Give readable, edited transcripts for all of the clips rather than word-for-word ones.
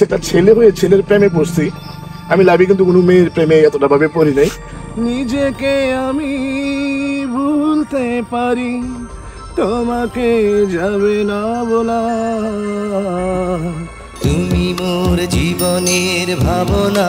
একটা ছেলে হয়ে ছেলের প্রেমে পড়ছি। আমি লাভে কিন্তু কোনো মেয়ের প্রেমে এতটা ভাবে পড়ি নাই। নিজেকে আমি ভুলতে পারি, তোমাকে যাবে না বলা। তুমি মোর জীবনের ভাবনা।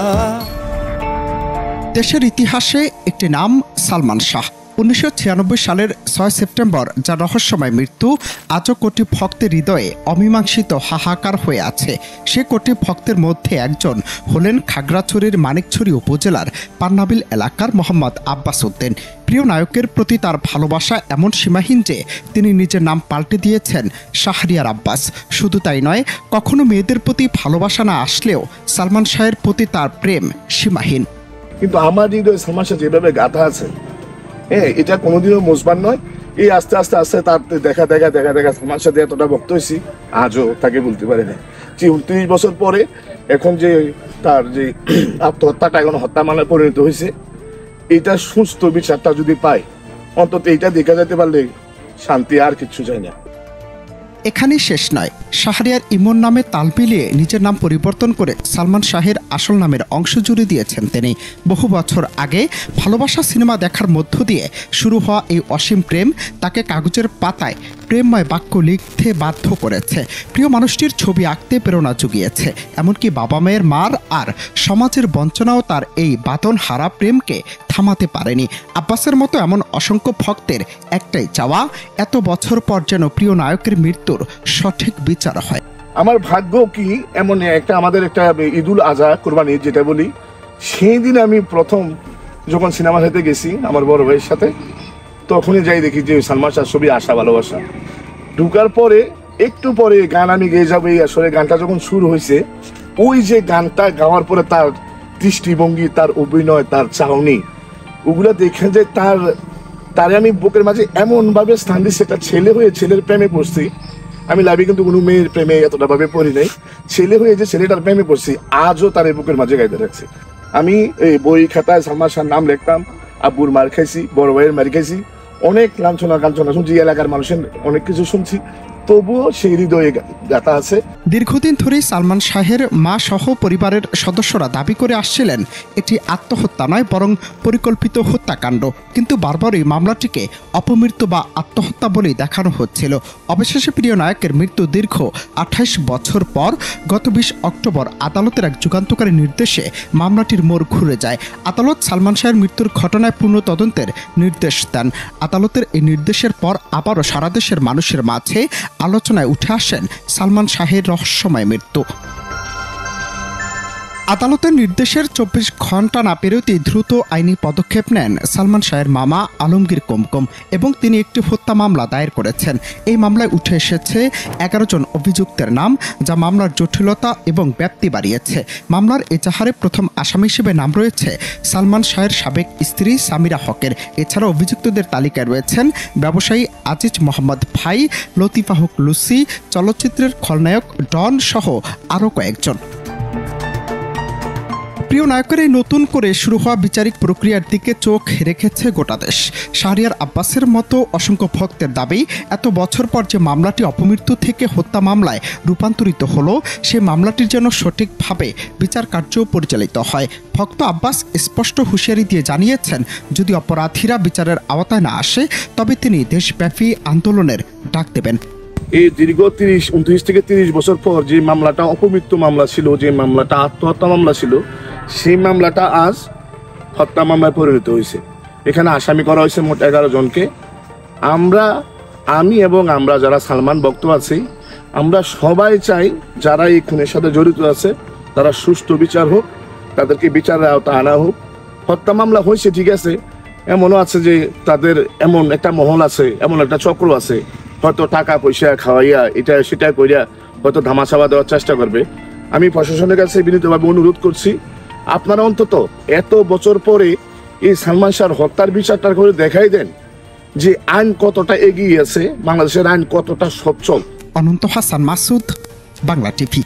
দেশের ইতিহাসে একটি নাম সালমান শাহ। 1996 সালের 6 সেপ্টেম্বর যার রহস্যময় মৃত্যু আজও কোটি ভক্তের হৃদয়ে অমীমাংসিত হাহাকার হয়ে আছে। সে কোটি ভক্তের মধ্যে একজন হলেন খাগড়াছড়ির মানিকছড়ি উপজেলার পান্নাবিল এলাকার মোহাম্মদ আব্বাস উদ্দিন। প্রিয় নায়কের প্রতি তার ভালোবাসা এমন সীমাহীন যে তিনি নিজের নাম পাল্টে দিয়েছেন শাহরিয়ার আব্বাস। শুধু তাই নয়, কখনো মেয়েদের প্রতি ভালোবাসা না আসলেও সালমান শাহের প্রতি তার প্রেম সীমাহীন। কিন্তু আমার হৃদয়ে সালমান শাহ যেভাবে গাথা আছে, এটা কোনোদিনও মুসবান নয়। এই আস্তে আস্তে আস্তে তার দেখা দেখা দেখা দেখা সালমান শাহ এতটা ভক্ত হয়েছি, আজও তাকে বলতে পারি না যে 29 বছর পরে এখন যে তার যে আত্মহত্যাটা এখন হত্যা মামলায় পরিণত হয়েছে, এটা সুস্থ বিচারটা যদি পায়, অন্তত এইটা দেখা যেতে পারলে শান্তি, আর কিচ্ছু চাই না। এখানেই শেষ নয়, শাহরিয়ার ইমন নামে তাল মিলিয়ে নিজের নাম পরিবর্তন করে সালমান শাহের আসল নামের অংশ জুড়ে দিয়েছেন তিনি। বহু বছর আগে ভালোবাসা সিনেমা দেখার মধ্য দিয়ে শুরু হওয়া এই অসীম প্রেম তাকে কাগজের পাতায় প্রেমময় বাক্য লিখতে বাধ্য করেছে, প্রিয় মানুষটির ছবি আঁকতে প্রেরণা জুগিয়েছে। এমনকি বাবা মায়ের মার আর সমাজের বঞ্চনাও তার এই বাঁধন হারা প্রেমকে থামাতে পারেনি। আব্বাসের মতো এমন অসংখ্য ভক্তের একটাই চাওয়া, এত বছর পর যেন প্রিয় নায়কের মৃত্যুর সঠিক বিচার হয়। আমার ভাগ্য কি এমন একটা, আমাদের একটা ঈদুল আজহা কোরবানি যেটা বলি, সেই দিন আমি প্রথম যখন সিনেমা হতে গেছি আমার বড় ভাইয়ের সাথে, তখনই যাই দেখি যে সালমান শাহ ছবি আশা ভালোবাসা। ঢুকার পরে একটু পরে গান আমি গেয়ে যাবো, এই আসলে গানটা যখন শুরু হয়েছে, ওই যে গানটা গাওয়ার পরে তার দৃষ্টিভঙ্গি, তার অভিনয়, তার চাহনি, ওগুলো দেখে যে তারে আমি বুকের মাঝে এমন ভাবে স্থান দিচ্ছি। একটা ছেলে হয়ে ছেলের প্রেমে পড়ছি। আমি লাভে কিন্তু কোনো মেয়ের প্রেমে এতটা ভাবে পড়ি নাই। ছেলে হয়ে যে ছেলেটার প্রেমে পড়ছি, আজও তার বুকের মাঝে গাইতে রাখছি। আমি এই বই খাতায় সালমান শাহর নাম লিখতাম, আব্বুর মার খাইছি, বড় ভাইয়ের মার খাইছি, অনেক লাঞ্ছনা কাঞ্চনা শুনছি, এলাকার মানুষের অনেক কিছু শুনছি, তবুও সেই হৃদয়ে গাথা আছে। দীর্ঘদিন ধরেই সালমান শাহের মা সহ পরিবারের সদস্যরা দাবি করে আসছিলেন এটি আত্মহত্যা নয়, বরং পরিকল্পিত হত্যাকাণ্ড। কিন্তু বারবারই মামলাটিকে অপমৃত্যু বা আত্মহত্যা বলেই দেখানো হচ্ছিল। অবশেষে প্রিয় নায়কের মৃত্যু দীর্ঘ 28 বছর পর গত 20 অক্টোবর আদালতের এক যুগান্তকারী নির্দেশে মামলাটির মোড় ঘুরে যায়। আদালত সালমান শাহের মৃত্যুর ঘটনায় পূর্ণ তদন্তের নির্দেশ দেন। আদালতের এই নির্দেশের পর আবারও সারা দেশের মানুষের মাঝে আলোচনায় উঠে আসেন সালমান শাহের রহস্যময় মৃত্যু। আদালতের নির্দেশের 24 ঘন্টা না পেরোতেই দ্রুত আইনি পদক্ষেপ নেন সালমান শাহের মামা আলমগীর কুমকুম এবং তিনি একটি হত্যা মামলা দায়ের করেছেন। এই মামলায় উঠে এসেছে 11 জন অভিযুক্তের নাম, যা মামলার জটিলতা এবং ব্যাপ্তি বাড়িয়েছে। মামলার এজাহারে প্রথম আসামি হিসেবে নাম রয়েছে সালমান শাহের সাবেক স্ত্রী সামিরা হকের। এছাড়া অভিযুক্তদের তালিকায় রয়েছেন ব্যবসায়ী আজিজ মোহাম্মদ ভাই, লতিফা হক লুসি, চলচ্চিত্রের খলনায়ক ডন সহ আরও কয়েকজন। প্রিয় নায়কের এই নতুন করে শুরু হওয়া বিচারিক প্রক্রিয়ার দিকে চোখ রেখেছে গোটা দেশ। শাহরিয়ার আব্বাসের মতো অসংখ্য ভক্তের দাবি, এত বছর পর যে মামলাটি অপমৃত্যু থেকে হত্যা মামলায় রূপান্তরিত হলো, সেই মামলাটির যেন সঠিকভাবে বিচার কার্য পরিচালিত হয়। ভক্ত আব্বাস স্পষ্ট হুঁশিয়ারি দিয়ে জানিয়েছেন, যদি অপরাধীরা বিচারের আওতায় না আসে তবে তিনি দেশব্যাপী আন্দোলনের ডাক দেবেন। এই দীর্ঘ 29 থেকে 30 বছর পর যে মামলাটা অপমৃত্যু মামলা ছিল, যে মামলাটা আত্মহত্যা মামলা ছিল, সেই মামলাটা আজ হত্যা মামলায় পরিণত হয়েছে। এখানে আসামি করা হয়েছে মোট 11 জনকে। আমি এবং আমরা যারা সালমান ভক্ত আছি, আমরা সবাই চাই যারা এই খুনের সাথে জড়িত আছে তারা সুষ্ঠু বিচার হোক, তাদেরকে বিচারের আওতায় আনা হোক। হত্যা মামলা হয়েছে ঠিক আছে, এমনও আছে যে তাদের এমন একটা মহল আছে, এমন একটা চক্র আছে, হয়তো টাকা পয়সা খাওয়াইয়া এটা সেটা কইরা হয়তো ধামাচাপা দেওয়ার চেষ্টা করবে। আমি প্রশাসনের কাছে বিনীতভাবে অনুরোধ করছি, আপনারা অন্তত এত বছর পরে এই সালমান শাহর হত্যার বিচারটা করে দেখাই দেন যে আইন কতটা এগিয়ে আছে, বাংলাদেশের আইন কতটা সচ্ছল। অনন্ত হাসান মাসুদ, বাংলা টিভি।